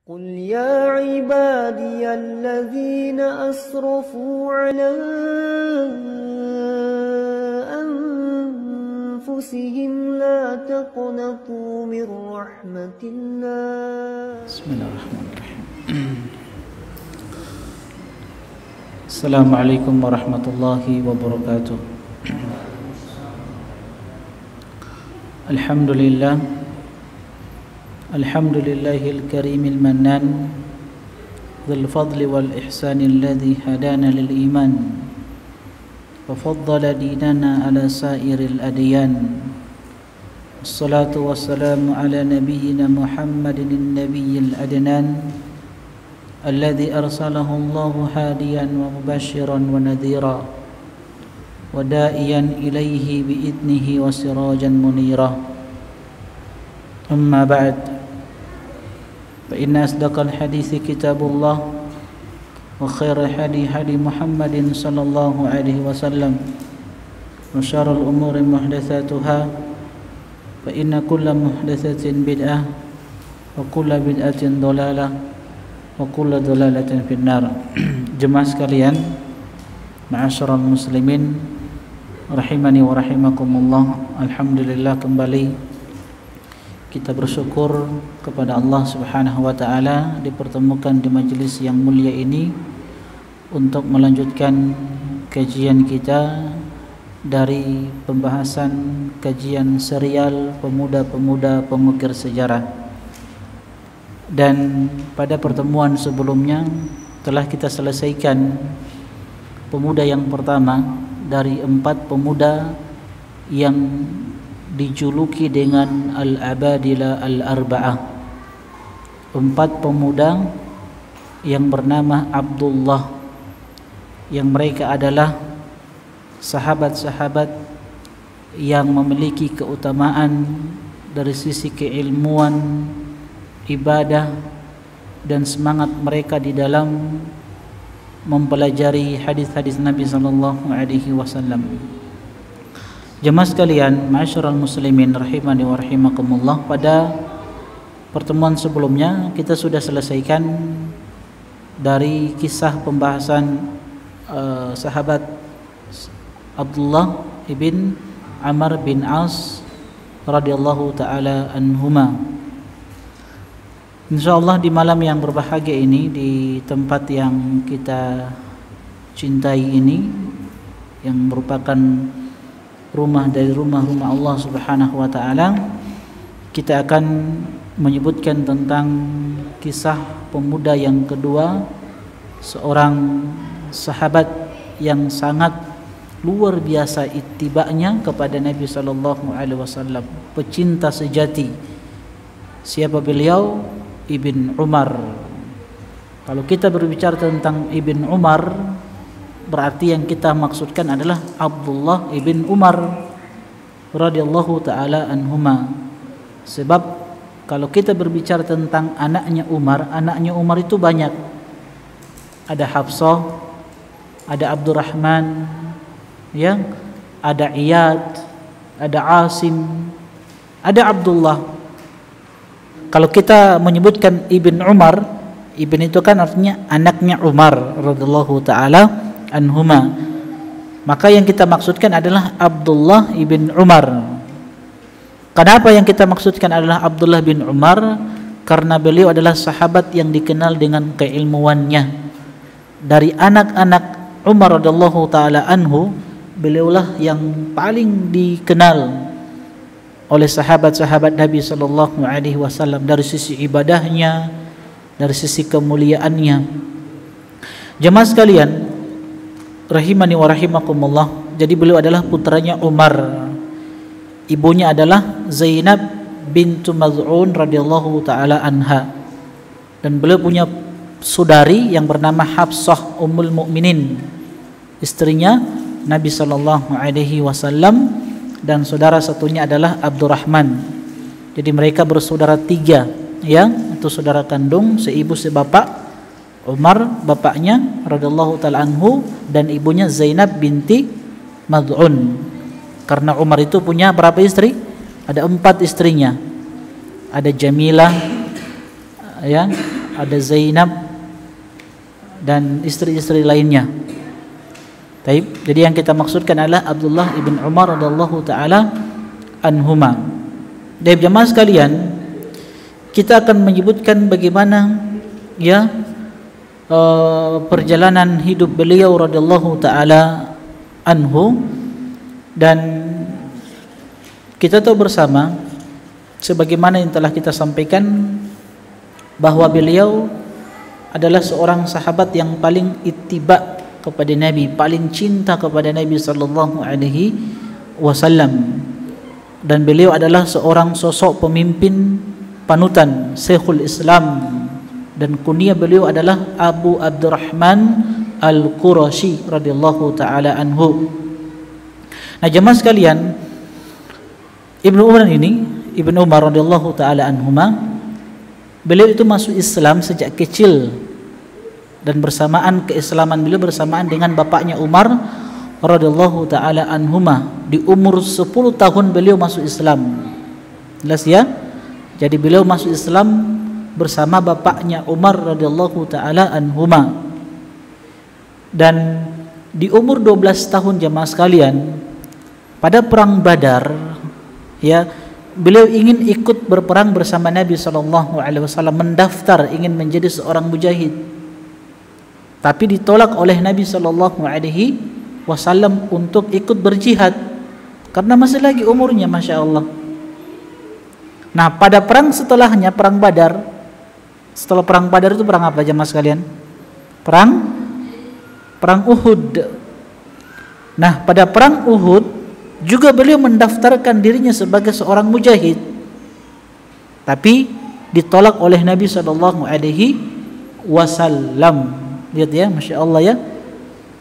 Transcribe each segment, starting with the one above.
قل يا عبادي الذين أسرفوا على أنفسهم لا تقنطوا من رحمة الله. بسم الله الرحمن الرحيم. السلام عليكم ورحمة الله وبركاته. الحمد لله الكريم المنان ذي الفضل والإحسان الذي هدانا للإيمان وفضل ديننا على سائر الأديان. الصلاة والسلام على نبينا محمد النبي الأدنان الذي أرسله الله هاديا ومبشرا ونذيرا ودائيا إليه بإذنه وسراجا منيرا. أما بعد، فإن أصدق الحديث كتاب الله وخير الهدي هدي محمد صلى الله عليه وسلم وشر الأمور محدثاتها فإن كل محدثة بدعة وكل بدعة ضلالة وكل ضلالة في النار. Jemaah sekalian, ma'asyiral muslimin rahimani wa rahimakumullah. Alhamdulillah, kembali kita bersyukur kepada Allah Subhanahu wa taala dipertemukan di majelis yang mulia ini untuk melanjutkan kajian kita dari pembahasan kajian serial pemuda-pemuda pengukir sejarah. Dan pada pertemuan sebelumnya telah kita selesaikan pemuda yang pertama dari 4 pemuda yang dijuluki dengan Al-Abadila Al-Arba'ah. 4 pemuda yang bernama Abdullah, yang mereka adalah sahabat-sahabat yang memiliki keutamaan dari sisi keilmuan, ibadah, dan semangat mereka di dalam mempelajari hadis-hadis Nabi sallallahu alaihi wasallam. Jemaah sekalian, ma'asyiral muslimin rahimani wa rahimakumullah, pada pertemuan sebelumnya kita sudah selesaikan dari kisah pembahasan sahabat Abdullah ibn Amr bin As radhiyallahu taala anhuma. Insyaallah di malam yang berbahagia ini, di tempat yang kita cintai ini, yang merupakan rumah dari rumah-rumah Allah Subhanahu wa taala, kita akan menyebutkan tentang kisah pemuda yang kedua, seorang sahabat yang sangat luar biasa ittiba'nya kepada Nabi sallallahu alaihi wasallam, pecinta sejati. Siapa beliau? Ibn Umar. Kalau kita berbicara tentang Ibn Umar, berarti yang kita maksudkan adalah Abdullah ibn Umar radhiyallahu taala anhuma. Sebab kalau kita berbicara tentang anaknya Umar itu banyak. Ada Hafsah, ada Abdurrahman, ya, ada Iyad, ada Asim, ada Abdullah. Kalau kita menyebutkan Ibn Umar, Ibn itu kan artinya anaknya Umar radhiyallahu taala anhuma, maka yang kita maksudkan adalah Abdullah ibn Umar. Kenapa yang kita maksudkan adalah Abdullah bin Umar? Karena beliau adalah sahabat yang dikenal dengan keilmuannya. Dari anak-anak Umar radhiyallahu taala anhu, beliaulah yang paling dikenal oleh sahabat-sahabat Nabi sallallahu alaihi wasallam dari sisi ibadahnya, dari sisi kemuliaannya. Jemaah sekalian rahimani wa rahimakumullah, jadi beliau adalah putranya Umar. Ibunya adalah Zainab bintu Maz'un radhiyallahu taala anha. Dan beliau punya saudari yang bernama Hafsah Ummul Mukminin, istrinya Nabi sallallahu alaihi wasallam, dan saudara satunya adalah Abdurrahman. Jadi mereka bersaudara 3, ya, itu saudara kandung, seibu sebapak. Umar bapaknya radhiyallahu taala anhu, dan ibunya Zainab binti Mad'un. Karena Umar itu punya berapa istri? Ada 4 istrinya. Ada Jamilah, ya, ada Zainab dan istri-istri lainnya. Taib. Jadi yang kita maksudkan adalah Abdullah ibn Umar radhiyallahu taala anhuma. Dan jemaah sekalian, kita akan menyebutkan bagaimana ya perjalanan hidup beliau radhiyallahu taala anhu, dan kita tahu bersama sebagaimana yang telah kita sampaikan bahwa beliau adalah seorang sahabat yang paling ittiba kepada Nabi, paling cinta kepada Nabi sallallahu alaihi wasallam, dan beliau adalah seorang sosok pemimpin panutan, Syekhul Islam, dan kunyah beliau adalah Abu Abdurrahman Al-Qurashi radhiyallahu taala anhu. Nah, jemaah sekalian, Ibnu Umar radhiyallahu taala anhuma, beliau itu masuk Islam sejak kecil, dan bersamaan keislaman beliau bersamaan dengan bapaknya Umar radhiyallahu taala anhuma. Di umur 10 tahun beliau masuk Islam. Jelas ya? Jadi beliau masuk Islam bersama bapaknya Umar radhiyallahu taala anhuma. Dan di umur 12 tahun jemaah sekalian, pada perang Badar ya, beliau ingin ikut berperang bersama Nabi sallallahu alaihi wasallam, mendaftar ingin menjadi seorang mujahid. Tapi ditolak oleh Nabi sallallahu alaihi wasallam untuk ikut berjihad karena masih lagi umurnya, Masya Allah. Nah, pada perang setelahnya, perang Badar, setelah perang Badar itu perang apa jemaah sekalian? Perang Uhud. Nah, pada perang Uhud juga beliau mendaftarkan dirinya sebagai seorang mujahid, tapi ditolak oleh Nabi sallallahu alaihi wasallam. Lihat ya, Masya Allah ya,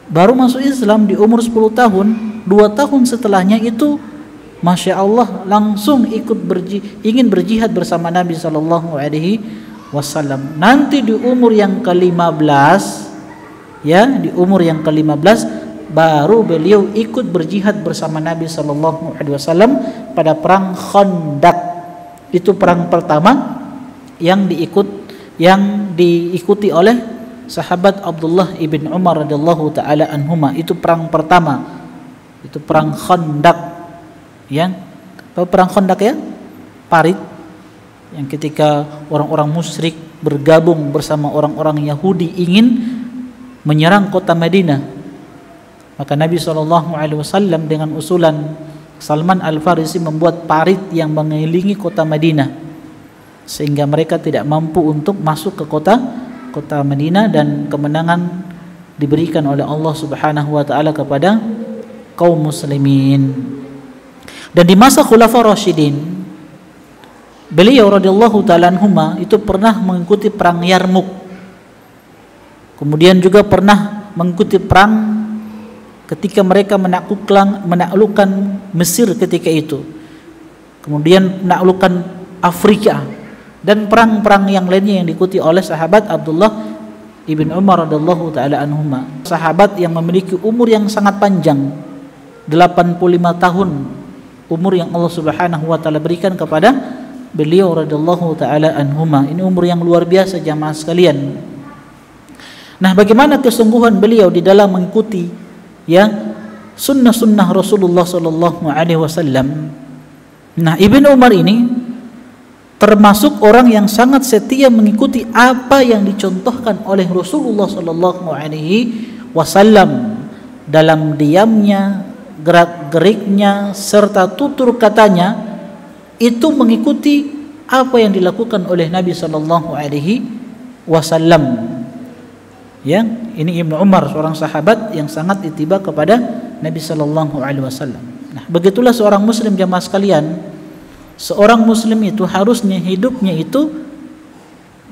baru masuk Islam di umur 10 tahun, 2 tahun setelahnya itu Masya Allah langsung ingin berjihad bersama Nabi sallallahu alaihi wasallam. Nanti di umur yang ke-15 ya, di umur yang ke-15 baru beliau ikut berjihad bersama Nabi sallallahu alaihi wasallam pada perang Khandaq. Itu perang pertama yang diikuti oleh sahabat Abdullah ibn Umar radhiyallahu taala anhuma. Itu perang pertama, itu perang Khandaq ya. Tahu perang Khandaq ya? Parit, yang ketika orang-orang musyrik bergabung bersama orang-orang Yahudi ingin menyerang kota Madinah. Maka Nabi SAW dengan usulan Salman Al-Farisi membuat parit yang mengelilingi kota Madinah, sehingga mereka tidak mampu untuk masuk ke kota Madinah, dan kemenangan diberikan oleh Allah Subhanahu wa taala kepada kaum muslimin. Dan di masa Khulafa Rasyidin, beliau radhiyallahu taala anhuma itu pernah mengikuti perang Yarmuk. Kemudian juga pernah mengikuti perang ketika mereka menaklukkan Mesir ketika itu. Kemudian menaklukkan Afrika, dan perang-perang yang lainnya yang diikuti oleh sahabat Abdullah ibn Umar radhiyallahu taala anhuma. Sahabat yang memiliki umur yang sangat panjang, 85 tahun umur yang Allah Subhanahu wa taala berikan kepada beliau radhiyallahu taala anhuma. Ini umur yang luar biasa jamaah sekalian. Nah, bagaimana kesungguhan beliau di dalam mengikuti ya sunnah-sunnah Rasulullah sallallahu alaihi wasallam. Nah, Ibnu Umar ini termasuk orang yang sangat setia mengikuti apa yang dicontohkan oleh Rasulullah sallallahu alaihi wasallam dalam diamnya, gerak-geriknya serta tutur katanya, itu mengikuti apa yang dilakukan oleh Nabi sallallahu alaihi wasallam. Ya, ini Ibnu Umar, seorang sahabat yang sangat ittiba kepada Nabi sallallahu alaihi wasallam. Nah, begitulah seorang muslim jamaah sekalian. Seorang muslim itu harusnya hidupnya itu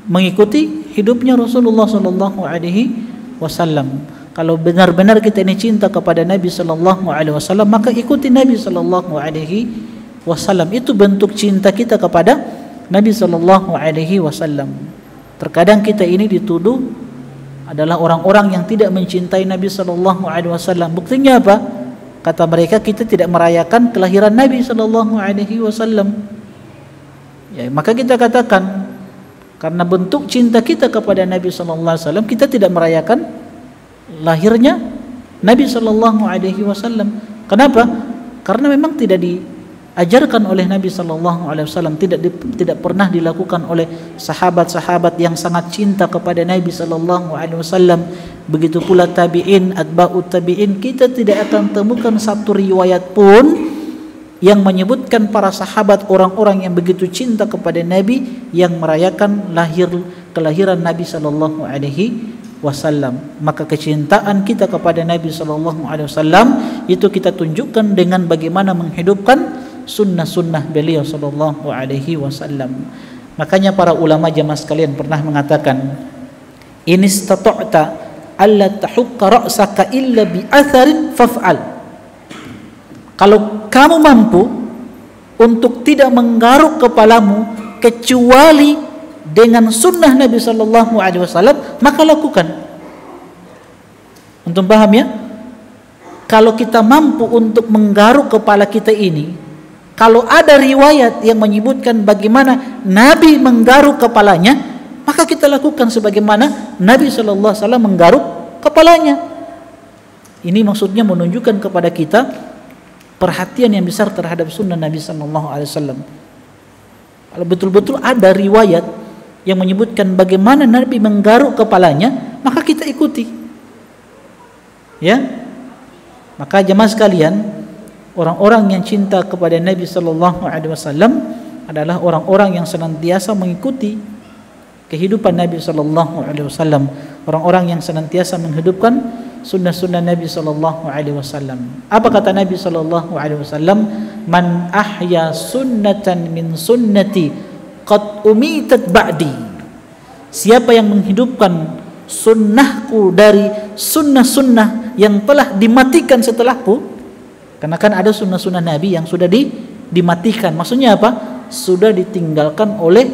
mengikuti hidupnya Rasulullah sallallahu alaihi wasallam. Kalau benar-benar kita ini cinta kepada Nabi sallallahu alaihi wasallam, maka ikuti Nabi sallallahu alaihi wasallam. Itu bentuk cinta kita kepada Nabi sallallahu alaihi wasallam. Terkadang kita ini dituduh adalah orang-orang yang tidak mencintai Nabi sallallahu alaihi wasallam. Buktinya apa? Kata mereka, kita tidak merayakan kelahiran Nabi sallallahu alaihi wasallam. Ya, maka kita katakan Karena bentuk cinta kita kepada Nabi sallallahu alaihi wasallam, kita tidak merayakan lahirnya Nabi sallallahu alaihi wasallam. Kenapa? Karena memang tidak diajarkan oleh Nabi sallallahu alaihi wasallam, tidak pernah dilakukan oleh sahabat-sahabat yang sangat cinta kepada Nabi sallallahu alaihi wasallam. Begitu pula tabi'in, atba'ut tabi'in, kita tidak akan temukan satu riwayat pun yang menyebutkan para sahabat, orang-orang yang begitu cinta kepada Nabi, yang merayakan kelahiran Nabi sallallahu alaihi wasallam. Maka kecintaan kita kepada Nabi sallallahu alaihi wasallam itu kita tunjukkan dengan bagaimana menghidupkan sunnah-sunnah beliau sallallahu alaihi wasallam. Makanya para ulama jamaah sekalian pernah mengatakan, in istata'ta alla tahukka ra'saka illa bi atharin faf'al. Kalau kamu mampu untuk tidak menggaruk kepalamu kecuali dengan sunnah Nabi sallallahu alaihi wasallam, maka lakukan. Untuk paham ya? Kalau kita mampu untuk menggaruk kepala kita ini, kalau ada riwayat yang menyebutkan bagaimana Nabi menggaruk kepalanya, maka kita lakukan sebagaimana Nabi sallallahu alaihi wasallam menggaruk kepalanya. Ini maksudnya menunjukkan kepada kita perhatian yang besar terhadap sunnah Nabi sallallahu alaihi wasallam. Kalau betul-betul ada riwayat yang menyebutkan bagaimana Nabi menggaruk kepalanya, maka kita ikuti. Ya. Maka jemaah sekalian, orang-orang yang cinta kepada Nabi sallallahu alaihi wasallam adalah orang-orang yang senantiasa mengikuti kehidupan Nabi sallallahu alaihi wasallam, orang-orang yang senantiasa menghidupkan sunnah-sunnah Nabi sallallahu alaihi wasallam. Apa kata Nabi sallallahu alaihi wasallam? Man ahya sunnatan min sunnati qad umitat ba'di. Siapa yang menghidupkan sunnahku dari sunnah-sunnah yang telah dimatikan setelahku. Karena kan ada sunnah-sunnah Nabi yang sudah dimatikan. Maksudnya apa? Sudah ditinggalkan oleh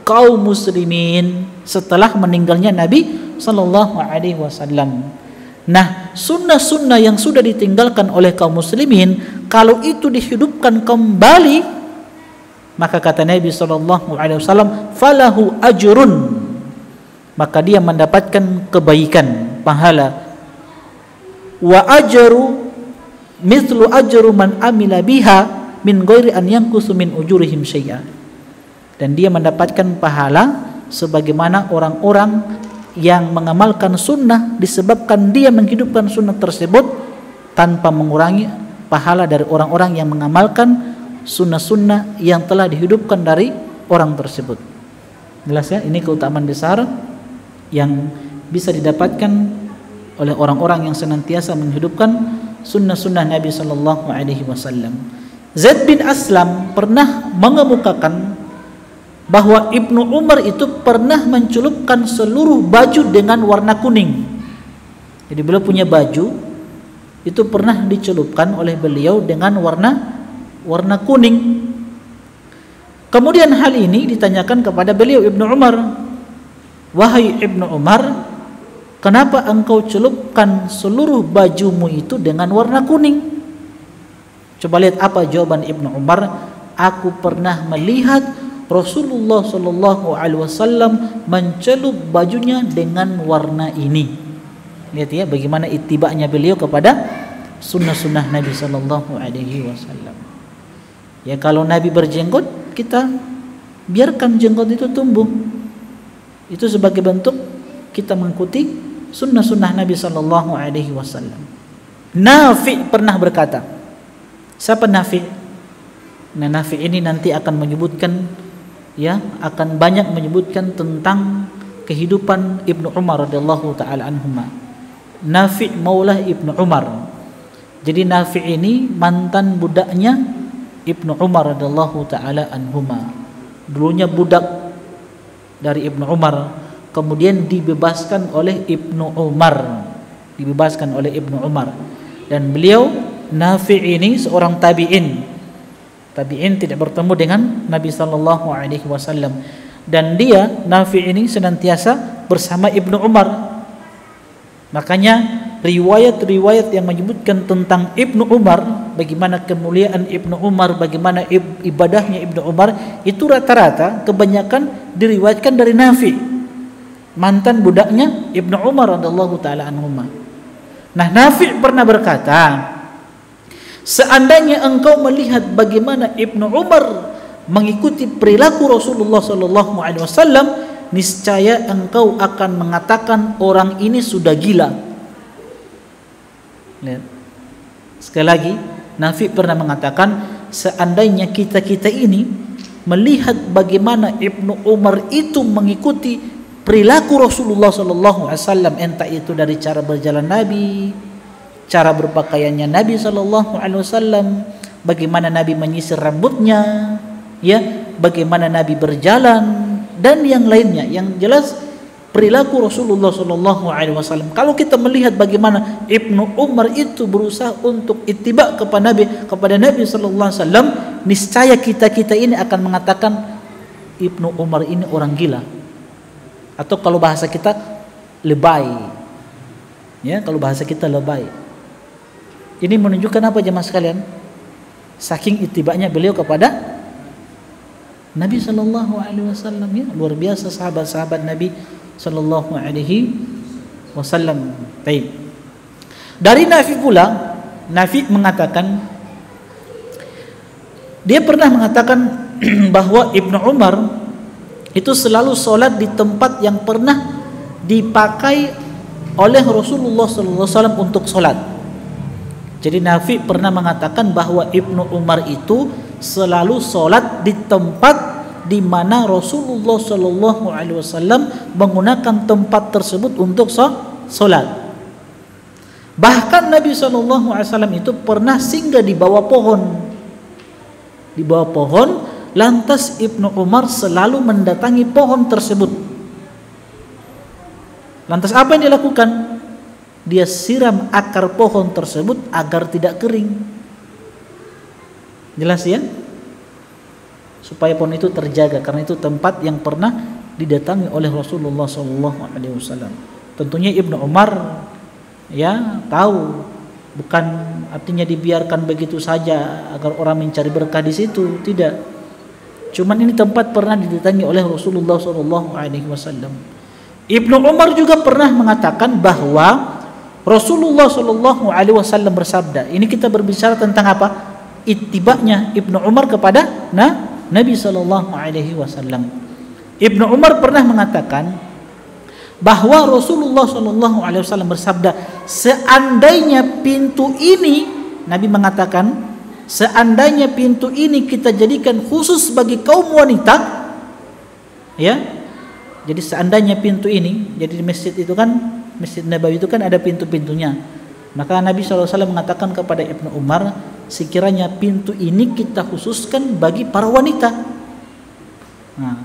kaum muslimin setelah meninggalnya Nabi sallallahu alaihi wasallam. Nah, sunnah-sunnah yang sudah ditinggalkan oleh kaum muslimin, kalau itu dihidupkan kembali, maka kata Nabi sallallahu alaihi wasallam, falahu ajrun, maka dia mendapatkan kebaikan, pahala. Wa ajru mithlu ajru man amila biha min ghairi an yanqusu min ujurihim syai'a. Dan dia mendapatkan pahala sebagaimana orang-orang yang mengamalkan sunnah disebabkan dia menghidupkan sunnah tersebut tanpa mengurangi pahala dari orang-orang yang mengamalkan sunnah-sunnah yang telah dihidupkan dari orang tersebut. Jelas ya, ini keutamaan besar yang bisa didapatkan oleh orang-orang yang senantiasa menghidupkan sunnah-sunnah Nabi sallallahu alaihi wasallam. Zaid bin Aslam pernah mengemukakan bahwa Ibnu Umar itu pernah mencelupkan seluruh baju dengan warna kuning. Jadi beliau punya baju itu pernah dicelupkan oleh beliau dengan warna kuning. Kemudian hal ini ditanyakan kepada beliau Ibnu Umar, wahai Ibnu Umar, kenapa engkau celupkan seluruh bajumu itu dengan warna kuning? Coba lihat apa jawaban Ibnu Umar. Aku pernah melihat Rasulullah sallallahu alaihi wasallam mencelup bajunya dengan warna ini. Lihat ya bagaimana ittiba'nya beliau kepada sunnah-sunnah Nabi sallallahu alaihi wasallam. Ya kalau Nabi berjenggot, kita biarkan jenggot itu tumbuh. Itu sebagai bentuk kita mengikuti sunnah-sunnah Nabi sallallahu alaihi wasallam. Nafi' pernah berkata. Siapa Nafi'? Nah, Nafi' ini nanti akan menyebutkan, ya, akan banyak menyebutkan tentang kehidupan Ibnu Umar radhiyallahu taala anhuma. Nafi' maulah Ibnu Umar. Jadi Nafi' ini mantan budaknya Ibnu Umar radhiyallahu taala anhuma. Dulunya budak dari Ibnu Umar, kemudian dibebaskan oleh Ibnu Umar. Dibebaskan oleh Ibnu Umar. Dan beliau Nafi' ini seorang tabi'in. Tabi'in tidak bertemu dengan Nabi sallallahu alaihi wasallam, dan dia Nafi' ini senantiasa bersama Ibnu Umar. Makanya riwayat-riwayat yang menyebutkan tentang Ibnu Umar bagaimana kemuliaan Ibnu Umar, bagaimana ibadahnya Ibnu Umar, itu rata-rata kebanyakan diriwayatkan dari Nafi, mantan budaknya Ibnu Umar radhiyallahu taala anhuma. Nah, Nafi pernah berkata, seandainya engkau melihat bagaimana Ibnu Umar mengikuti perilaku Rasulullah sallallahu alaihi wasallam, niscaya engkau akan mengatakan orang ini sudah gila. Lihat. Sekali lagi, Nafi pernah mengatakan, seandainya kita-kita ini melihat bagaimana Ibnu Umar itu mengikuti perilaku Rasulullah sallallahu alaihi wasallam, entah itu dari cara berjalan Nabi, cara berpakaiannya Nabi sallallahu alaihi wasallam, bagaimana Nabi menyisir rambutnya, ya, bagaimana Nabi berjalan dan yang lainnya, yang jelas perilaku Rasulullah sallallahu alaihi wasallam. Kalau kita melihat bagaimana Ibnu Umar itu berusaha untuk ittiba kepada Nabi sallallahu alaihi wasallam, niscaya kita-kita ini akan mengatakan Ibnu Umar ini orang gila. Atau kalau bahasa kita lebay. Ya, kalau bahasa kita lebay. Ini menunjukkan apa jemaah sekalian? Saking ittibanya beliau kepada Nabi sallallahu alaihi wasallam, ya, luar biasa sahabat-sahabat Nabi sallallahu alaihi wasallam. Baik. Dari Nafi pula, Nafi mengatakan, dia pernah mengatakan bahwa Ibnu Umar itu selalu sholat di tempat yang pernah dipakai oleh Rasulullah sallallahu alaihi wasallam untuk sholat. Jadi Nafi pernah mengatakan bahwa Ibnu Umar itu selalu sholat di tempat di mana Rasulullah sallallahu alaihi wasallam menggunakan tempat tersebut untuk sholat. Bahkan Nabi sallallahu alaihi wasallam itu pernah singgah di bawah pohon. Di bawah pohon, lantas Ibnu Umar selalu mendatangi pohon tersebut. Lantas apa yang dilakukan? Dia siram akar pohon tersebut agar tidak kering. Jelas ya? Supaya pohon itu terjaga, karena itu tempat yang pernah didatangi oleh Rasulullah SAW. Tentunya Ibnu Umar ya tahu, bukan artinya dibiarkan begitu saja agar orang mencari berkah di situ, tidak. Cuman ini tempat pernah didatangi oleh Rasulullah SAW. Ibnu Umar juga pernah mengatakan bahwa Rasulullah SAW bersabda. Ini kita berbicara tentang apa? Ittiba'nya Ibnu Umar kepada Nabi sallallahu alaihi wasallam. Ibnu Umar pernah mengatakan bahwa Rasulullah sallallahu alaihi wasallam bersabda, seandainya pintu ini, Nabi mengatakan, seandainya pintu ini kita jadikan khusus bagi kaum wanita, ya. Jadi seandainya pintu ini, jadi di masjid itu kan, Masjid Nabawi itu kan ada pintu-pintunya. Maka Nabi sallallahu alaihi wasallam mengatakan kepada Ibnu Umar, sekiranya pintu ini kita khususkan bagi para wanita. Nah,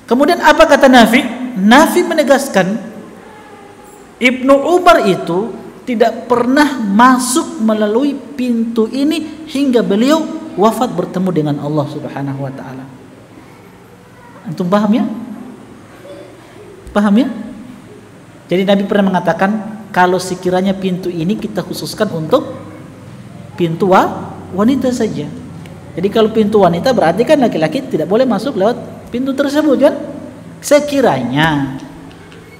kemudian apa kata Nafi? Nafi menegaskan Ibnu Umar itu tidak pernah masuk melalui pintu ini hingga beliau wafat bertemu dengan Allah Subhanahu wa taala. Antum paham ya? Paham ya? Jadi Nabi pernah mengatakan kalau sekiranya pintu ini kita khususkan untuk pintu wanita saja. Jadi kalau pintu wanita berarti kan laki-laki tidak boleh masuk lewat pintu tersebut kan? Sekiranya.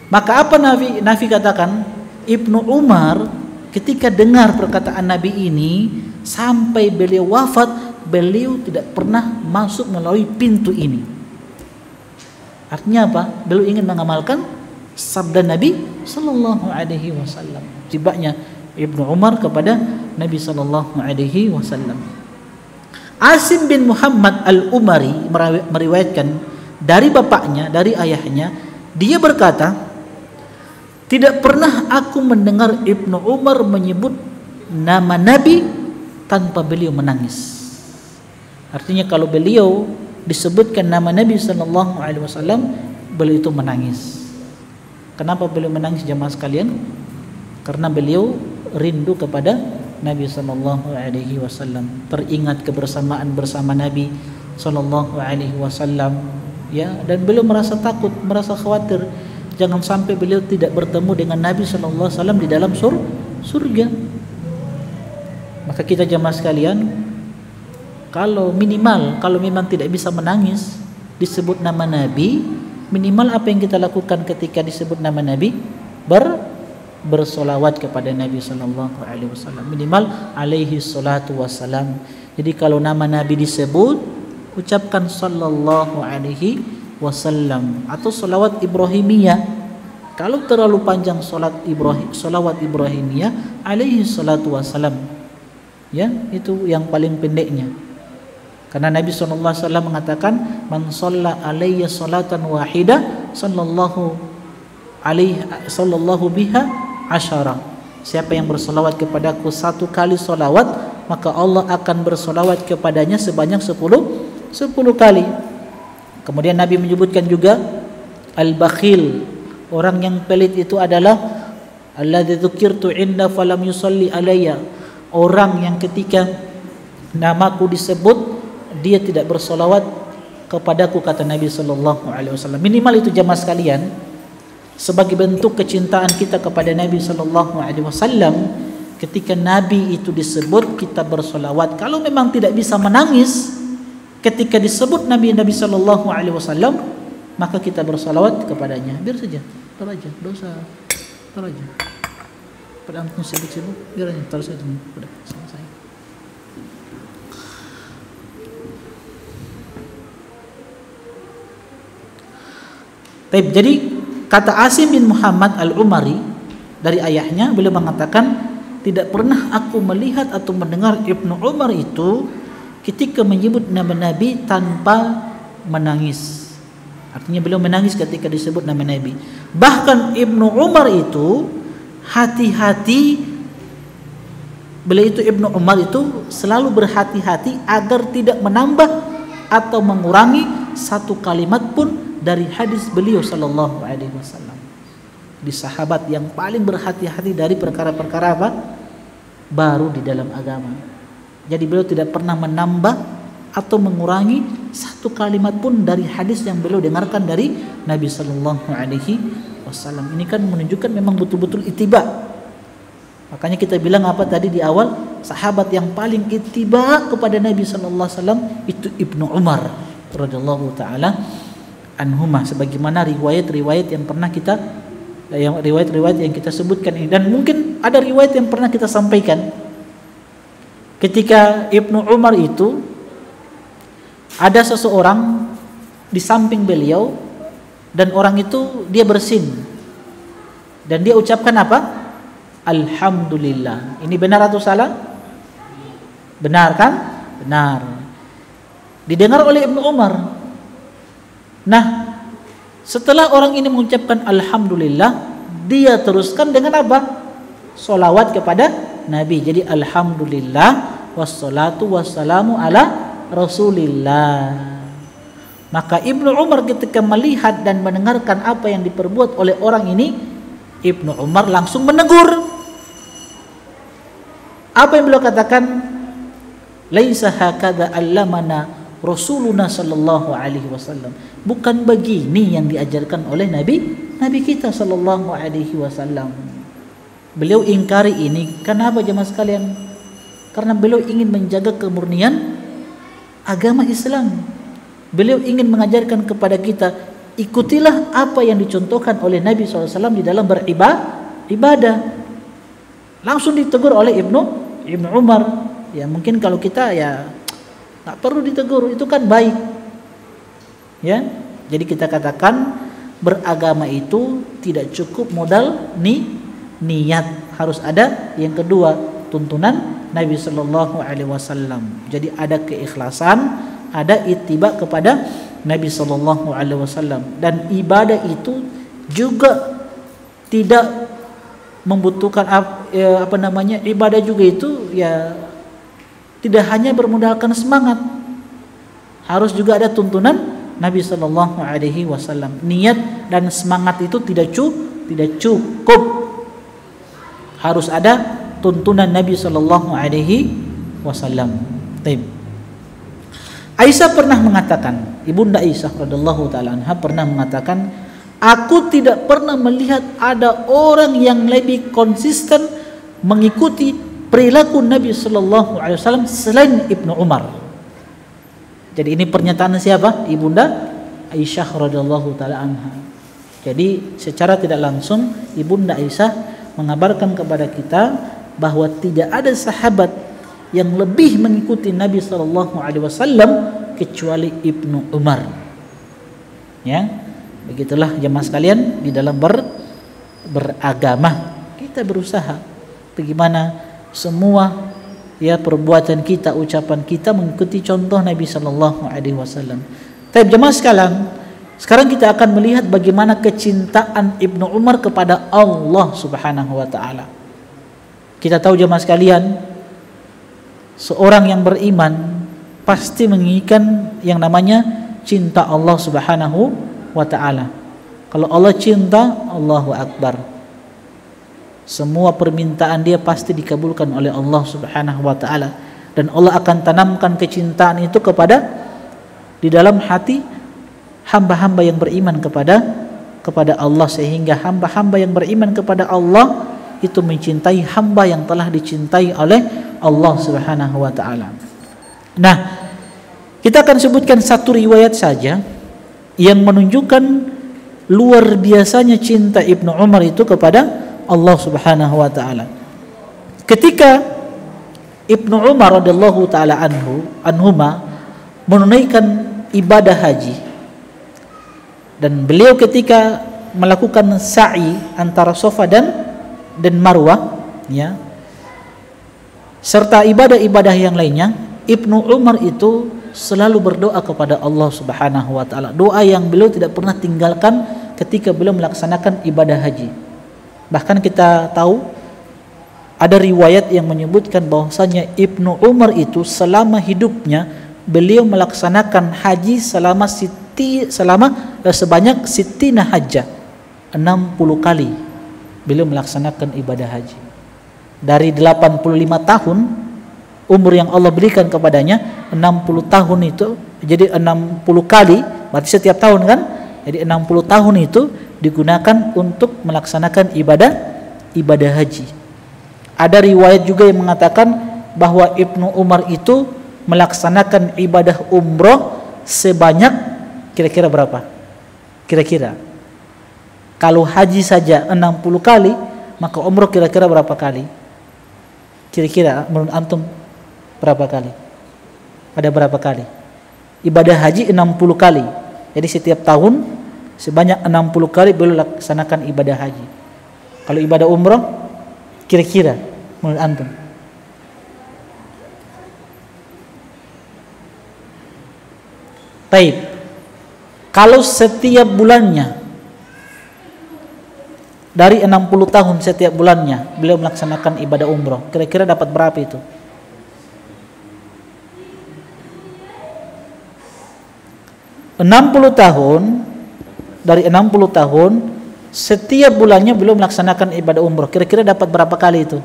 Maka apa Nafi katakan? Ibnu Umar ketika dengar perkataan Nabi ini sampai beliau wafat, beliau tidak pernah masuk melalui pintu ini. Artinya apa? Beliau ingin mengamalkan sabda Nabi sallallahu alaihi wasallam. Tibanya Ibnu Umar kepada Nabi sallallahu alaihi wasallam. Asim bin Muhammad al-Umari meriwayatkan dari bapaknya, dari ayahnya, dia berkata, tidak pernah aku mendengar Ibnu Umar menyebut nama Nabi tanpa beliau menangis. Artinya kalau beliau disebutkan nama Nabi sallallahu alaihi wasallam, beliau itu menangis. Kenapa beliau menangis jemaah sekalian? Karena beliau rindu kepada Nabi sallallahu alaihi wasallam, teringat kebersamaan bersama Nabi sallallahu alaihi wasallam, ya, dan beliau merasa takut, merasa khawatir jangan sampai beliau tidak bertemu dengan Nabi sallallahu alaihi wasallam di dalam surga. Maka kita jamaah sekalian, kalau memang tidak bisa menangis disebut nama Nabi, minimal apa yang kita lakukan ketika disebut nama Nabi? Bersolawat kepada Nabi sallallahu alaihi wasallam, minimal alaihi salatu wassalam. Jadi kalau nama Nabi disebut, ucapkan sallallahu alaihi wasallam atau salawat Ibrahimiyah. Kalau terlalu panjang salawat Ibrahimiyah alaihi salatu wassalam, ya, itu yang paling pendeknya. Karena Nabi SAW mengatakan, man shalla alayya salatan wahidah sallallahu biha asyara. Siapa yang bersolawat kepadaku satu kali solawat, maka Allah akan bersolawat kepadanya sebanyak 10 kali. Kemudian Nabi menyebutkan juga al-bakhil, orang yang pelit itu adalah alladzi dzukirtu inda falam yusalli alayya, orang yang ketika namaku disebut dia tidak bersolawat kepadaku, kata Nabi sallallahu alaihi wasallam. Minimal itu jamaah sekalian, sebagai bentuk kecintaan kita kepada Nabi sallallahu alaihi wasallam, ketika Nabi itu disebut kita bersolawat. Kalau memang tidak bisa menangis ketika disebut Nabi sallallahu alaihi wasallam, maka kita bersolawat kepadanya. Biar saja, tar aja, dosa, tar aja. Pada antum sibuk-sibuk, biar aja, tar saja, udah selesai. Baik, jadi kata Asim bin Muhammad al-Umari dari ayahnya, beliau mengatakan, tidak pernah aku melihat atau mendengar Ibnu Umar itu ketika menyebut nama Nabi tanpa menangis. Artinya beliau menangis ketika disebut nama Nabi. Bahkan Ibnu Umar itu hati-hati, beliau itu Ibnu Umar itu selalu berhati-hati agar tidak menambah atau mengurangi satu kalimat pun dari hadis beliau sallallahu alaihi wasallam. Di sahabat yang paling berhati-hati dari perkara-perkara apa? Baru di dalam agama. Jadi beliau tidak pernah menambah atau mengurangi satu kalimat pun dari hadis yang beliau dengarkan dari Nabi sallallahu alaihi wasallam. Ini kan menunjukkan memang betul-betul ittiba. Makanya kita bilang apa tadi di awal, sahabat yang paling ittiba kepada Nabi sallallahu alaihi wasallam itu Ibnu Umar radhiyallahu taala anhumah, sebagaimana riwayat-riwayat yang pernah kita riwayat-riwayat yang kita sebutkan ini, dan mungkin ada riwayat yang pernah kita sampaikan. Ketika Ibnu Umar itu ada seseorang di samping beliau dan orang itu dia bersin dan dia ucapkan apa? Alhamdulillah. Ini benar atau salah? Benar kan? Benar. Didengar oleh Ibnu Umar. Nah, setelah orang ini mengucapkan alhamdulillah, dia teruskan dengan apa? Solawat kepada Nabi. Jadi alhamdulillah wassalatu wassalamu ala rasulillah. Maka Ibnu Umar ketika melihat dan mendengarkan apa yang diperbuat oleh orang ini, Ibnu Umar langsung menegur. Apa yang beliau katakan? Laisa hakadha allamana Rasulullah sallallahu alaihi wasallam. Bukan begini yang diajarkan oleh Nabi kita sallallahu alaihi wasallam. Beliau ingkari ini. Kenapa jemaah sekalian? Karena beliau ingin menjaga kemurnian agama Islam. Beliau ingin mengajarkan kepada kita, ikutilah apa yang dicontohkan oleh Nabi SAW di dalam beribadah. Langsung ditegur oleh Ibnu Umar. Ya mungkin kalau kita ya nggak perlu ditegur, itu kan baik. Ya, jadi kita katakan beragama itu tidak cukup modal niat, harus ada yang kedua, tuntunan Nabi Sallallahu Alaihi Wasallam. Jadi ada keikhlasan, ada ittiba kepada Nabi Sallallahu Alaihi Wasallam, dan ibadah itu juga tidak membutuhkan ibadah juga itu ya tidak hanya bermodalkan semangat, harus juga ada tuntunan Nabi Sallallahu Alaihi Wasallam. Niat dan semangat itu tidak cukup, harus ada tuntunan Nabi Sallallahu Alaihi Wasallam. Aisyah pernah mengatakan, ibunda Aisyah radhiyallahu taala anha pernah mengatakan, aku tidak pernah melihat ada orang yang lebih konsisten mengikuti perilaku Nabi Sallallahu Alaihi Wasallam selain Ibnu Umar. Jadi ini pernyataan siapa? Ibunda Aisyah radhiyallahu taala anha. Jadi secara tidak langsung Ibunda Aisyah mengabarkan kepada kita bahwa tidak ada sahabat yang lebih mengikuti Nabi Sallallahu Alaihi Wasallam kecuali Ibnu Umar. Ya, begitulah jemaah sekalian di dalam beragama. Kita berusaha bagaimana semua ya perbuatan kita, ucapan kita mengikuti contoh Nabi Sallallahu Alaihi Wasallam. Tapi jemaah sekalian, sekarang kita akan melihat bagaimana kecintaan Ibnu Umar kepada Allah Subhanahu wa taala. Kita tahu jemaah sekalian, seorang yang beriman pasti menginginkan yang namanya cinta Allah Subhanahu wa taala. Kalau Allah cinta, Allahu Akbar. Semua permintaan dia pasti dikabulkan oleh Allah Subhanahu wa taala, dan Allah akan tanamkan kecintaan itu di dalam hati hamba-hamba yang beriman kepada Allah, sehingga hamba-hamba yang beriman kepada Allah itu mencintai hamba yang telah dicintai oleh Allah Subhanahu wa taala. Nah, kita akan sebutkan satu riwayat saja yang menunjukkan luar biasanya cinta Ibnu Umar itu kepada Allah Subhanahu wa taala. Ketika Ibnu Umar radhiyallahu taala anhuma menunaikan ibadah haji, dan beliau ketika melakukan sa'i antara Safa dan Marwah, ya, serta ibadah-ibadah yang lainnya, Ibnu Umar itu selalu berdoa kepada Allah Subhanahu wa taala. Doa yang beliau tidak pernah tinggalkan ketika beliau melaksanakan ibadah haji. Bahkan kita tahu ada riwayat yang menyebutkan bahwasanya Ibnu Umar itu selama hidupnya beliau melaksanakan haji sebanyak sittina hajjah, 60 kali beliau melaksanakan ibadah haji. Dari 85 tahun umur yang Allah berikan kepadanya, 60 tahun itu jadi 60 kali, berarti setiap tahun kan? Jadi 60 tahun itu digunakan untuk melaksanakan ibadah haji. Ada riwayat juga yang mengatakan bahwa Ibnu Umar itu melaksanakan ibadah umroh sebanyak kira-kira berapa? Kira-kira kalau haji saja 60 kali, maka umroh kira-kira berapa kali? Kira-kira menurut antum berapa kali? Ada berapa kali? Ibadah haji 60 kali. Jadi setiap tahun sebanyak 60 kali beliau laksanakan ibadah haji. Kalau ibadah umroh kira-kira menurut antum? Baik. Kalau setiap bulannya dari 60 tahun setiap bulannya beliau melaksanakan ibadah umroh, kira-kira dapat berapa itu? Dari 60 tahun setiap bulannya beliau melaksanakan ibadah umroh, kira-kira dapat berapa kali itu?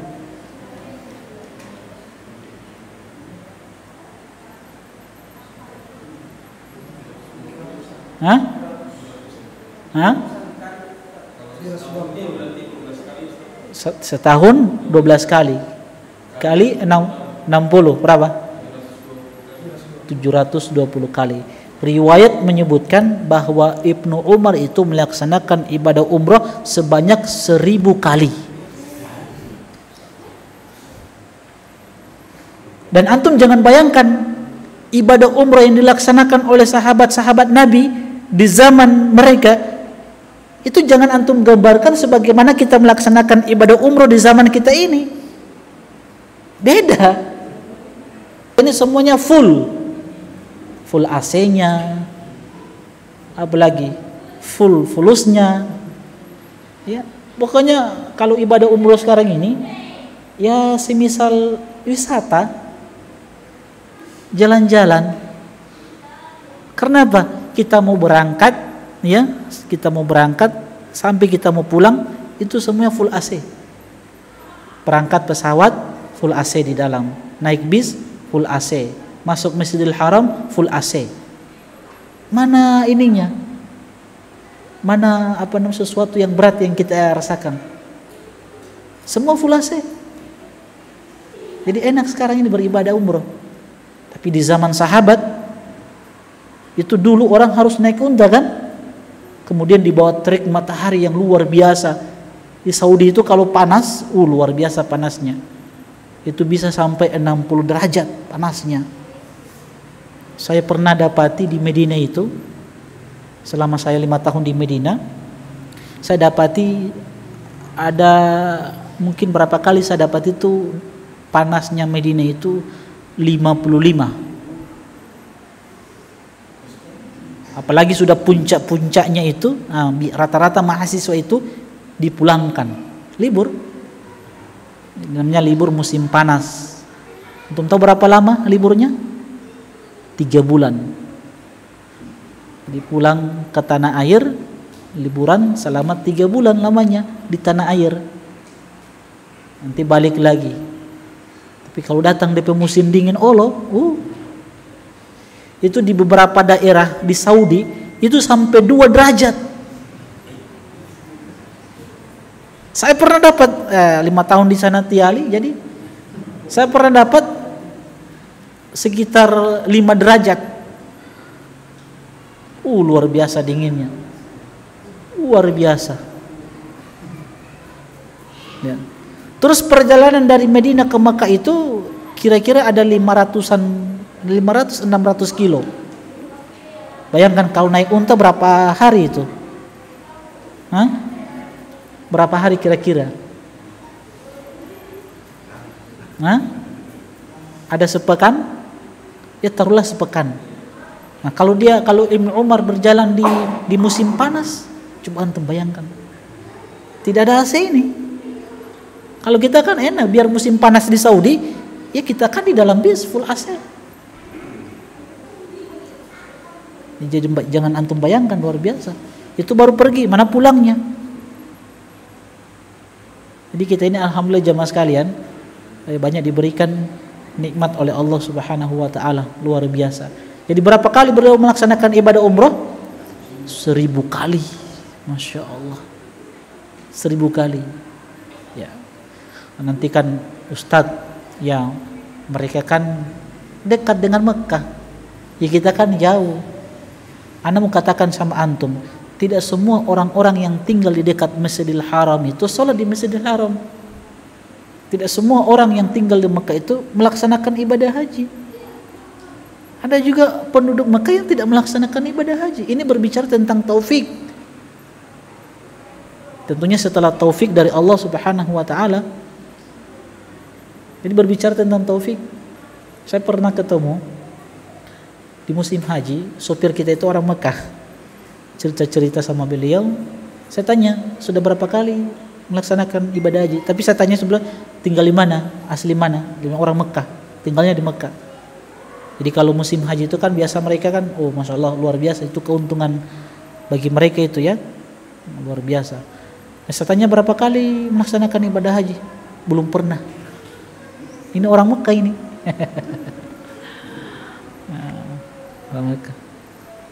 Setahun 12 kali kali 60 berapa? 720 kali. Riwayat menyebutkan bahwa Ibnu Umar itu melaksanakan ibadah umroh sebanyak 1000 kali. Dan antum jangan bayangkan ibadah umroh yang dilaksanakan oleh sahabat-sahabat Nabi di zaman mereka itu, jangan antum gambarkan sebagaimana kita melaksanakan ibadah umroh di zaman kita ini. Beda. Ini semuanya full AC-nya, apalagi fulusnya, ya. Pokoknya kalau ibadah umroh sekarang ini, ya semisal wisata, jalan-jalan. Karena apa? Kita mau berangkat, ya, kita mau berangkat sampai kita mau pulang itu semuanya full AC. Berangkat pesawat full AC di dalam, naik bis full AC, masuk Masjidil Haram full AC. Mana ininya? Mana sesuatu yang berat yang kita rasakan? Semua full AC. Jadi enak sekarang ini beribadah umroh. Tapi di zaman sahabat itu dulu orang harus naik unta kan? Kemudian di bawah terik matahari yang luar biasa. Di Saudi itu kalau panas, luar biasa panasnya. Itu bisa sampai 60 derajat panasnya. Saya pernah dapati di Medina itu, selama saya 5 tahun di Medina, saya dapati ada mungkin berapa kali saya dapat itu panasnya Medina itu 55. Apalagi sudah puncak-puncaknya itu, rata-rata mahasiswa itu dipulangkan libur, namanya libur musim panas. Untuk tahu berapa lama liburnya? 3 bulan. Jadi pulang ke tanah air, liburan selama 3 bulan lamanya di tanah air. Nanti balik lagi. Tapi kalau datang di musim dingin itu di beberapa daerah di Saudi itu sampai 2 derajat. Saya pernah dapat 5 tahun di sana Tiali, jadi saya pernah dapat sekitar 5 derajat. Luar biasa dinginnya. Luar biasa. Ya. Terus perjalanan dari Madinah ke Makkah itu kira-kira ada 500-600 kilo. Bayangkan kalau naik unta berapa hari itu? Berapa hari kira-kira? Ada sepekan? Ya taruhlah sepekan. Nah kalau Ibnu Umar berjalan di musim panas, coba antum bayangkan. Tidak ada AC ini. Kalau kita kan enak, biar musim panas di Saudi, ya kita kan di dalam bis full AC. Jadi jangan antum bayangkan, luar biasa. Itu baru pergi, mana pulangnya? Jadi kita ini alhamdulillah jamaah sekalian, banyak diberikan nikmat oleh Allah Subhanahu wa taala, luar biasa. Jadi berapa kali beliau melaksanakan ibadah umroh? 1000 kali. Masya Allah. 1000 kali. Ya. Nanti kan Ustadz yang mereka kan dekat dengan Mekah. Ya kita kan jauh. Ana mau katakan sama antum, tidak semua orang-orang yang tinggal di dekat Masjidil Haram itu sholat di Masjidil Haram. Tidak semua orang yang tinggal di Mekah itu melaksanakan ibadah haji. Ada juga penduduk Mekah yang tidak melaksanakan ibadah haji. Ini berbicara tentang taufik. Tentunya setelah taufik dari Allah Subhanahu wa taala. Jadi berbicara tentang taufik. Saya pernah ketemu di musim haji, sopir kita itu orang Mekah. Cerita-cerita sama beliau. Saya tanya, sudah berapa kali melaksanakan ibadah haji? Tapi saya tanya sebelah, tinggal di mana? Asli mana? Di orang Mekah. Tinggalnya di Mekah. Jadi kalau musim haji itu kan biasa mereka kan, Masya Allah luar biasa, itu keuntungan bagi mereka itu ya, luar biasa. Saya tanya berapa kali melaksanakan ibadah haji? Belum pernah. Ini orang Mekah ini. Orang Mekah.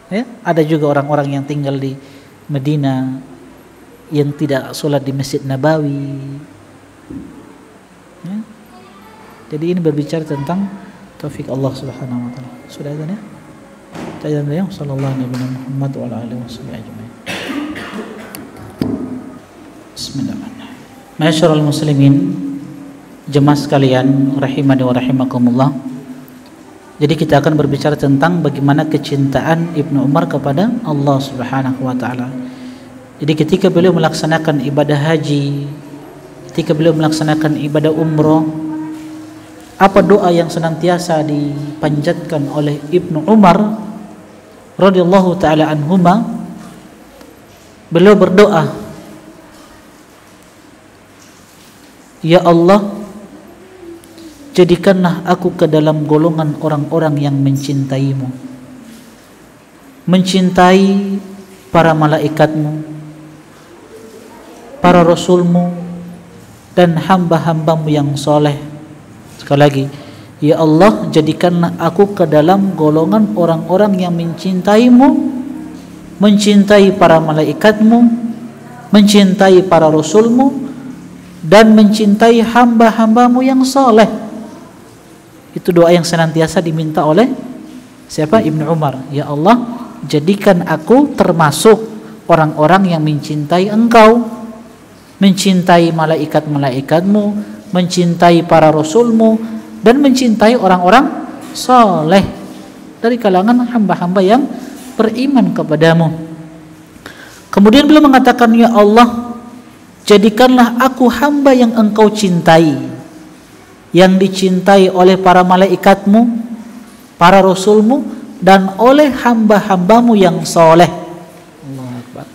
Ya, ada juga orang-orang yang tinggal di Medina yang tidak sholat di Masjid Nabawi. Ya. Jadi ini berbicara tentang taufik Allah Subhanahu wa taala. Sudah ada ya? Tajam ya, sallallahu alaihi Muhammad wa ala alihi wasallam. Bismillahirrahmanirrahim. Ma'asyiral muslimin, jemaah sekalian rahimani wa rahimakumullah. Jadi kita akan berbicara tentang bagaimana kecintaan Ibnu Umar kepada Allah Subhanahu wa taala. Jadi ketika beliau melaksanakan ibadah haji, ketika beliau melaksanakan ibadah umroh, apa doa yang senantiasa dipanjatkan oleh Ibnu Umar radhiyallahu taala anhuma? Beliau berdoa, ya Allah, jadikanlah aku ke dalam golongan orang-orang yang mencintaimu, mencintai para malaikatmu, para rasulmu, dan hamba-hambamu yang soleh. Sekali lagi, ya Allah, jadikanlah aku ke dalam golongan orang-orang yang mencintaimu, mencintai para malaikatmu, mencintai para rasulmu, dan mencintai hamba-hambamu yang soleh. Itu doa yang senantiasa diminta oleh siapa? Ibnu Umar. Ya Allah, jadikan aku termasuk orang-orang yang mencintai Engkau, mencintai malaikat-malaikatmu, mencintai para rasulmu, dan mencintai orang-orang soleh dari kalangan hamba-hamba yang beriman kepadamu. Kemudian beliau mengatakan, ya Allah, jadikanlah aku hamba yang Engkau cintai, yang dicintai oleh para malaikatmu, para rasulmu, dan oleh hamba-hambamu yang soleh. Allahu Akbar.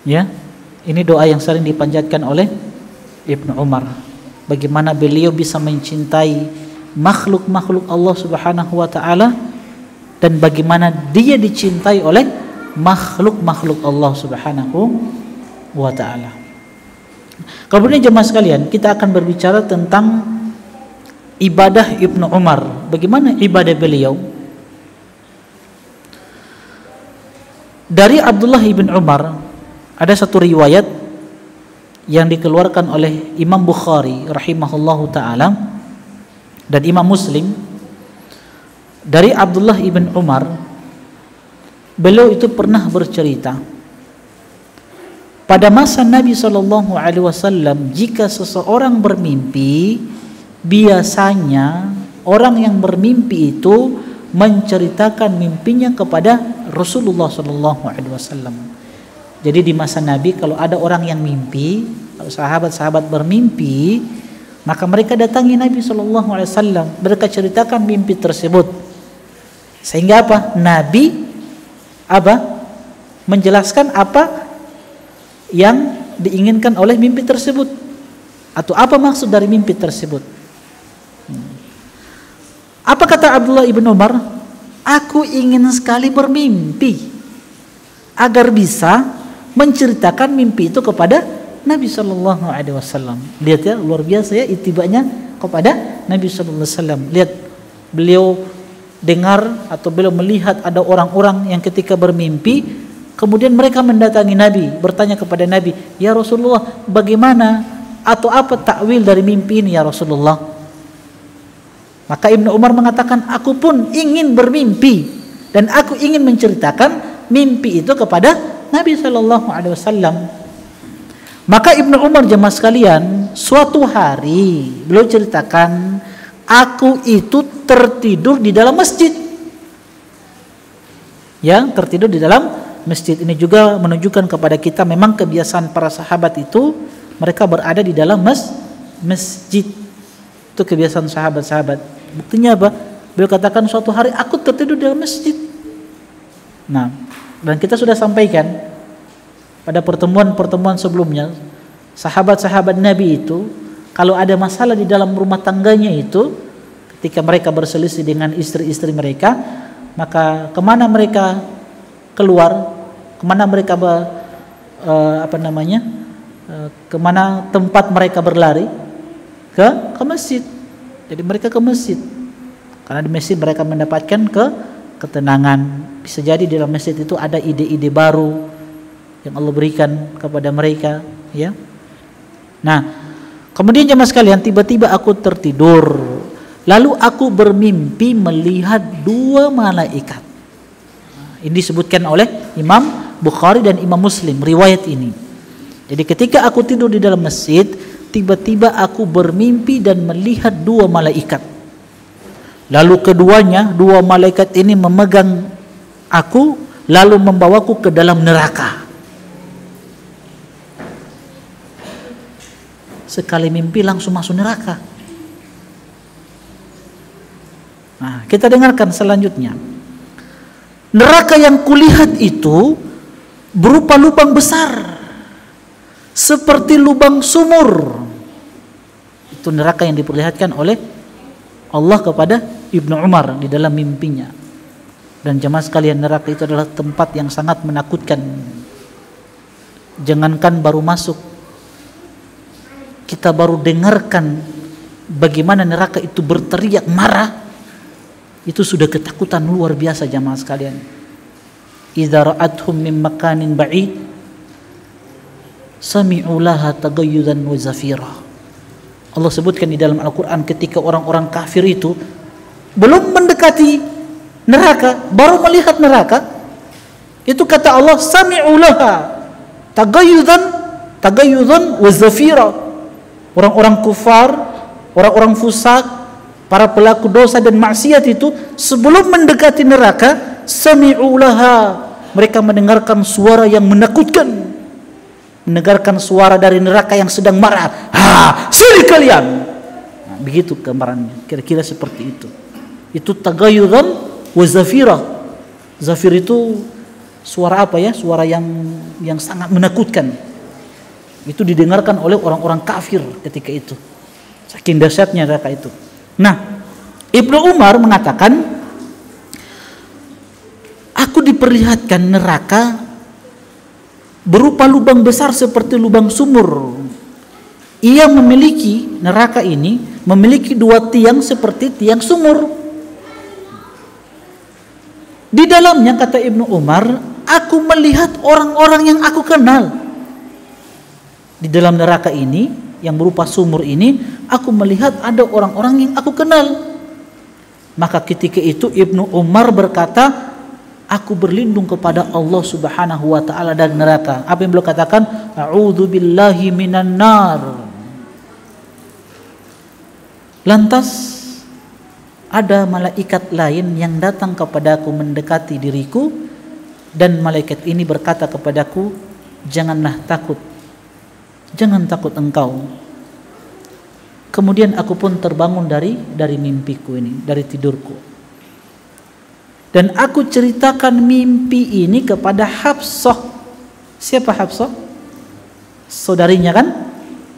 Ya, ini doa yang sering dipanjatkan oleh Ibnu Umar. Bagaimana beliau bisa mencintai makhluk-makhluk Allah Subhanahu wa taala, dan bagaimana dia dicintai oleh makhluk-makhluk Allah Subhanahu wa taala. Kemudian jemaah sekalian, kita akan berbicara tentang ibadah Ibnu Umar. Bagaimana ibadah beliau? Dari Abdullah ibn Umar ada satu riwayat yang dikeluarkan oleh Imam Bukhari rahimahullahu taala dan Imam Muslim dari Abdullah ibn Umar. Beliau itu pernah bercerita, pada masa Nabi SAW, jika seseorang bermimpi, biasanya orang yang bermimpi itu menceritakan mimpinya kepada Rasulullah SAW. Jadi di masa Nabi, kalau ada orang yang mimpi, kalau sahabat-sahabat bermimpi, maka mereka datangi Nabi SAW, mereka ceritakan mimpi tersebut. Sehingga apa? Nabi menjelaskan apa yang diinginkan oleh mimpi tersebut, atau apa maksud dari mimpi tersebut. Apa kata Abdullah ibn Umar? Aku ingin sekali bermimpi agar bisa menceritakan mimpi itu kepada Nabi Shallallahu Alaihi Wasallam. Lihat ya, luar biasa ya itibanya kepada Nabi Shallallahu Alaihi Wasallam. Lihat, beliau dengar atau beliau melihat ada orang-orang yang ketika bermimpi, kemudian mereka mendatangi Nabi, bertanya kepada Nabi, ya Rasulullah, bagaimana atau apa takwil dari mimpi ini ya Rasulullah? Maka Ibnu Umar mengatakan, aku pun ingin bermimpi dan aku ingin menceritakan mimpi itu kepada Nabi Shallallahu Alaihi Wasallam. Maka Ibnu Umar, jemaah sekalian, suatu hari beliau ceritakan, aku itu tertidur di dalam masjid. Ya, tertidur di dalam masjid. Ini juga menunjukkan kepada kita memang kebiasaan para sahabat itu, mereka berada di dalam masjid. Itu kebiasaan sahabat-sahabat. Buktinya apa? Beliau katakan suatu hari aku tertidur di dalam masjid. Nah, dan kita sudah sampaikan pada pertemuan-pertemuan sebelumnya, sahabat-sahabat Nabi itu kalau ada masalah di dalam rumah tangganya itu, ketika mereka berselisih dengan istri-istri mereka, maka kemana mereka keluar, kemana mereka kemana tempat mereka berlari? Ke masjid. Jadi mereka ke masjid, karena di masjid mereka mendapatkan ketenangan. Bisa jadi di dalam masjid itu ada ide-ide baru yang Allah berikan kepada mereka, ya. Nah, kemudian jemaah sekalian, tiba-tiba aku tertidur, lalu aku bermimpi melihat dua malaikat. Ini disebutkan oleh Imam Bukhari dan Imam Muslim riwayat ini. Jadi ketika aku tidur di dalam masjid, tiba-tiba aku bermimpi dan melihat dua malaikat. Lalu keduanya, dua malaikat ini memegang aku lalu membawaku ke dalam neraka. Sekali mimpi langsung masuk neraka. Nah, kita dengarkan selanjutnya. Neraka yang kulihat itu berupa lubang besar, seperti lubang sumur. Itu neraka yang diperlihatkan oleh Allah kepada Ibnu Umar di dalam mimpinya. Dan jemaah sekalian, neraka itu adalah tempat yang sangat menakutkan. Jangankan baru masuk, kita baru dengarkan bagaimana neraka itu berteriak marah, itu sudah ketakutan luar biasa jemaah sekalian. Idza ra'athum min makanin ba'id sami'u laha tagayyudan wa zafira. Allah sebutkan di dalam Al-Quran ketika orang-orang kafir itu belum mendekati neraka, baru melihat neraka, itu kata Allah, sami'u laha tagayyudan wa zafira. Orang-orang kufar, orang-orang fusak, para pelaku dosa dan maksiat itu sebelum mendekati neraka, sami'u laha, mereka mendengarkan suara yang menakutkan, mendengarkan suara dari neraka yang sedang marah. Sini kalian. Nah, begitu gambarannya, kira-kira seperti itu. Itu tagayyudan wa zafira. Zafir itu suara apa ya? Suara yang sangat menakutkan. Itu didengarkan oleh orang-orang kafir ketika itu. Saking dahsyatnya neraka itu. Nah, Ibnu Umar mengatakan, aku diperlihatkan neraka berupa lubang besar seperti lubang sumur. Ia memiliki, neraka ini memiliki 2 tiang seperti tiang sumur. Di dalamnya, kata Ibnu Umar, aku melihat orang-orang yang aku kenal. Di dalam neraka ini yang berupa sumur ini, aku melihat ada orang-orang yang aku kenal. Maka ketika itu Ibnu Umar berkata, aku berlindung kepada Allah Subhanahu wa taala dari neraka. Apa yang beliau katakan? A'udzu billahi minan nar. Lantas ada malaikat lain yang datang kepadaku mendekati diriku, dan malaikat ini berkata kepadaku, janganlah takut. Jangan takut engkau. Kemudian aku pun terbangun dari mimpiku ini, dari tidurku. Dan aku ceritakan mimpi ini kepada Hafsah. Siapa Hafsah? Saudarinya kan?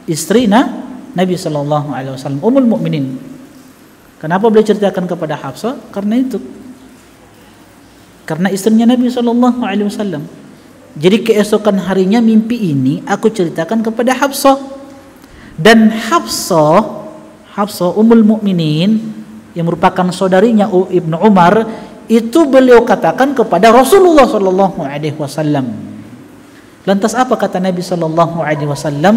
Istri Nabi SAW, Ummul Mukminin. Kenapa beliau ceritakan kepada Hafsah? Karena itu. Karena istrinya Nabi SAW. Jadi keesokan harinya mimpi ini aku ceritakan kepada Hafsah. Dan Hafsah Ummul Mukminin yang merupakan saudarinya Ibnu Umar, itu beliau katakan kepada Rasulullah SAW. Lantas apa kata Nabi SAW?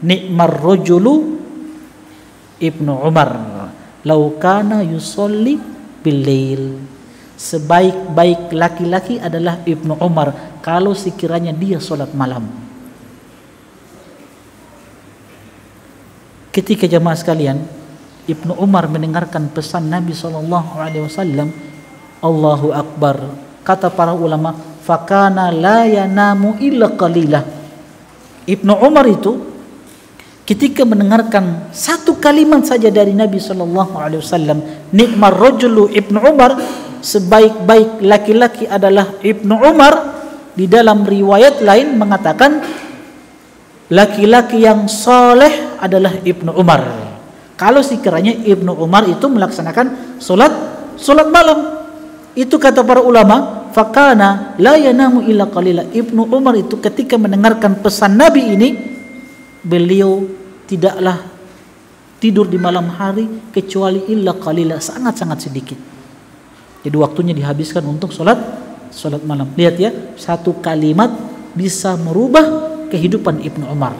Ni'mar rajulu Ibnu Umar law kana yusolli bil-lail. Sebaik-baik laki-laki adalah Ibnu Umar kalau sekiranya dia sholat malam. Ketika jamaah sekalian, Ibnu Umar mendengarkan pesan Nabi SAW, Allahu Akbar. Kata para ulama, fakana la yanamu illa qalilah. Ibnu Umar itu ketika mendengarkan satu kalimat saja dari Nabi SAW, nikmar rajulu Ibnu Umar, sebaik-baik laki-laki adalah Ibnu Umar. Di dalam riwayat lain mengatakan laki-laki yang soleh adalah Ibnu Umar. Kalau sekiranya Ibnu Umar itu melaksanakan solat malam, itu kata para ulama, fakana la yanamu illa qalila. Ibnu Umar itu ketika mendengarkan pesan Nabi ini, beliau tidaklah tidur di malam hari kecuali illa qalila, sangat-sangat sedikit. Jadi waktunya dihabiskan untuk solat malam. Lihat ya, satu kalimat bisa merubah kehidupan Ibnu Umar.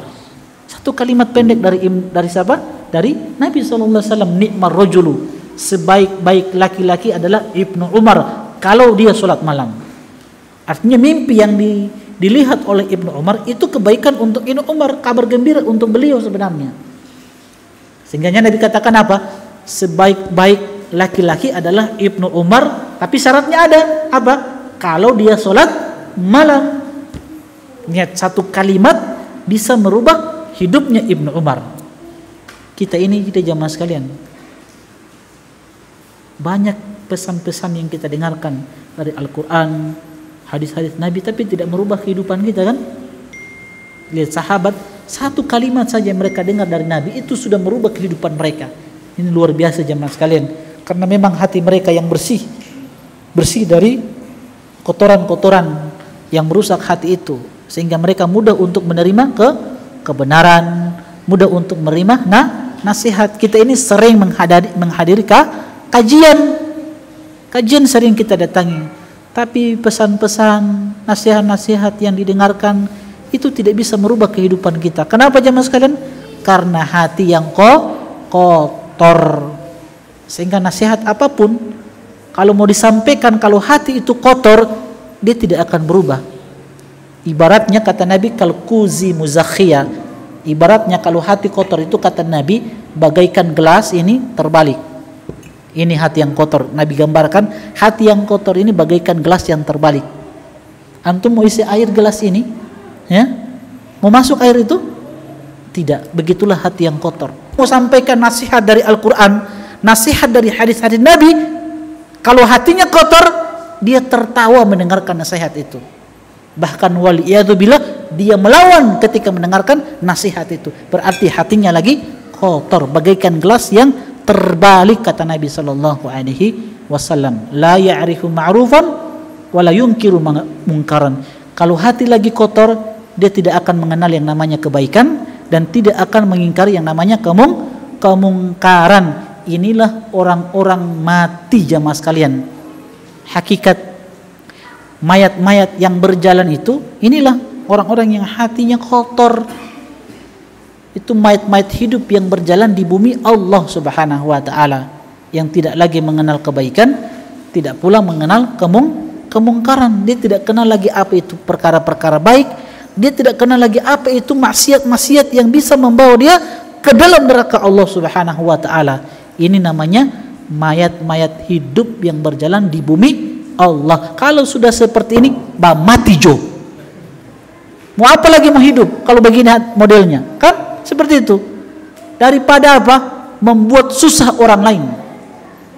Satu kalimat pendek dari siapa? Dari Nabi SAW. Nikmar rajulu, sebaik-baik laki-laki adalah Ibnu Umar kalau dia sholat malam. Artinya mimpi yang dilihat oleh Ibnu Umar itu kebaikan untuk Ibnu Umar, kabar gembira untuk beliau sebenarnya. Sehingga Nabi katakan apa? Sebaik-baik laki-laki adalah Ibnu Umar, tapi syaratnya ada apa? Kalau dia sholat malam. Lihat, satu kalimat bisa merubah hidupnya Ibnu Umar. Kita jamaah sekalian, banyak pesan-pesan yang kita dengarkan dari Al-Quran, hadis-hadis Nabi, tapi tidak merubah kehidupan kita kan? Lihat sahabat, satu kalimat saja mereka dengar dari Nabi itu sudah merubah kehidupan mereka. Ini luar biasa jamaah sekalian, karena memang hati mereka yang bersih dari kotoran-kotoran yang merusak hati itu, sehingga mereka mudah untuk menerima kebenaran, mudah untuk menerima nasihat. Kita ini sering menghadiri kajian sering kita datangi, tapi pesan-pesan, nasihat-nasihat yang didengarkan itu tidak bisa merubah kehidupan kita. Kenapa jemaah sekalian? karena hati yang kotor. Sehingga nasihat apapun kalau mau disampaikan, kalau hati itu kotor, dia tidak akan berubah. Ibaratnya kata Nabi, kalkuzi muzakhia. Ibaratnya kalau hati kotor itu kata Nabi bagaikan gelas ini terbalik. Ini hati yang kotor. Nabi gambarkan hati yang kotor ini bagaikan gelas yang terbalik. Antum mau isi air gelas ini, ya? Mau masuk air itu? Tidak. Begitulah hati yang kotor. Mau sampaikan nasihat dari Al-Quran, nasihat dari hadis-hadis Nabi, kalau hatinya kotor, dia tertawa mendengarkan nasihat itu. Bahkan waliyadzubillah, dia melawan ketika mendengarkan nasihat itu. Berarti hatinya lagi kotor, bagaikan gelas yang terbalik, kata Nabi sallallahu alaihi wasallam. La ya'rifu ma'rufan wa la yunkiru munkaran. Kalau hati lagi kotor, dia tidak akan mengenal yang namanya kebaikan dan tidak akan mengingkari yang namanya kemungkaran. Inilah orang-orang mati, jamaah sekalian. Hakikat mayat-mayat yang berjalan itu, inilah orang-orang yang hatinya kotor. Itu mayat-mayat hidup yang berjalan di bumi Allah Subhanahu wa taala, yang tidak lagi mengenal kebaikan, tidak pula mengenal kemungkaran. Dia tidak kenal lagi apa itu perkara-perkara baik, dia tidak kenal lagi apa itu maksiat-maksiat yang bisa membawa dia ke dalam neraka Allah Subhanahu wa taala. Ini namanya mayat-mayat hidup yang berjalan di bumi Allah. Kalau sudah seperti ini, mati jo. Mau apa lagi mau hidup kalau begini modelnya? Kan seperti itu. Daripada apa? Membuat susah orang lain.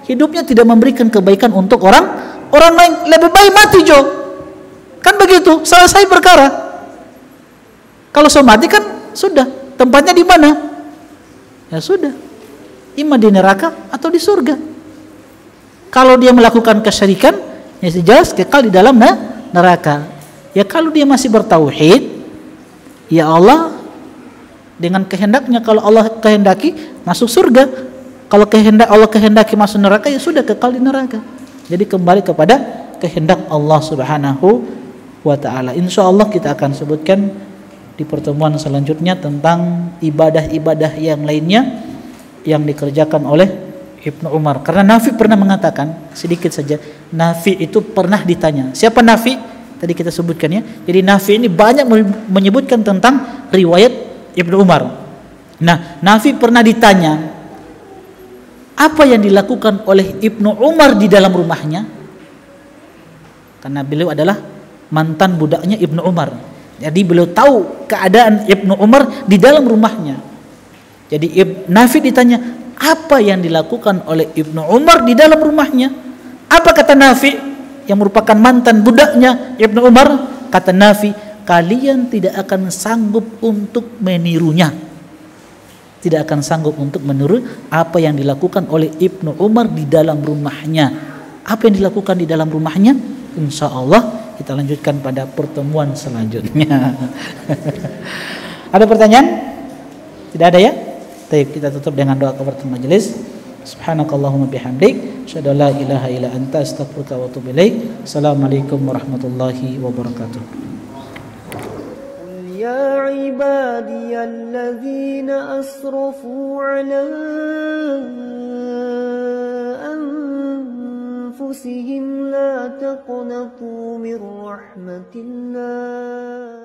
Hidupnya tidak memberikan kebaikan untuk orang lain, lebih baik mati jo. Kan begitu, selesai perkara. Kalau sudah mati kan sudah, tempatnya di mana? Ya sudah, imma di neraka atau di surga. Kalau dia melakukan kesyirikan, ya jelas kekal di dalam neraka. Ya kalau dia masih bertauhid, ya Allah dengan kehendaknya, kalau Allah kehendaki masuk surga, kalau Allah kehendaki masuk neraka, ya sudah kekal di neraka. Jadi kembali kepada kehendak Allah Subhanahu wa taala. Insyaallah kita akan sebutkan di pertemuan selanjutnya tentang ibadah-ibadah yang lainnya yang dikerjakan oleh Ibnu Umar. Karena Nafi pernah mengatakan, sedikit saja, Nafi itu pernah ditanya. Siapa Nafi? Tadi kita sebutkan ya. Jadi Nafi ini banyak menyebutkan tentang riwayat Ibnu Umar. Nah, Nafi pernah ditanya, apa yang dilakukan oleh Ibnu Umar di dalam rumahnya? Karena beliau adalah mantan budaknya Ibnu Umar. Jadi beliau tahu keadaan Ibnu Umar di dalam rumahnya. Jadi Nafi ditanya, apa yang dilakukan oleh Ibnu Umar di dalam rumahnya? Apa kata Nafi yang merupakan mantan budaknya Ibnu Umar? Kata Nafi, kalian tidak akan sanggup untuk menirunya. Tidak akan sanggup untuk meniru apa yang dilakukan oleh Ibnu Umar di dalam rumahnya. Apa yang dilakukan di dalam rumahnya? Insya Allah kita lanjutkan pada pertemuan selanjutnya. Ada pertanyaan? Tidak ada ya? Baik, kita tutup dengan doa kafaratul majelis. Subhanakallahumma bihamdik, asyhadu an la ilaha illa anta, astaghfiruka wa atubu ilaik. Assalamualaikum warahmatullahi wabarakatuh. يا عبادي الذين أسرفوا على أنفسهم لا تقنطوا من رحمة الله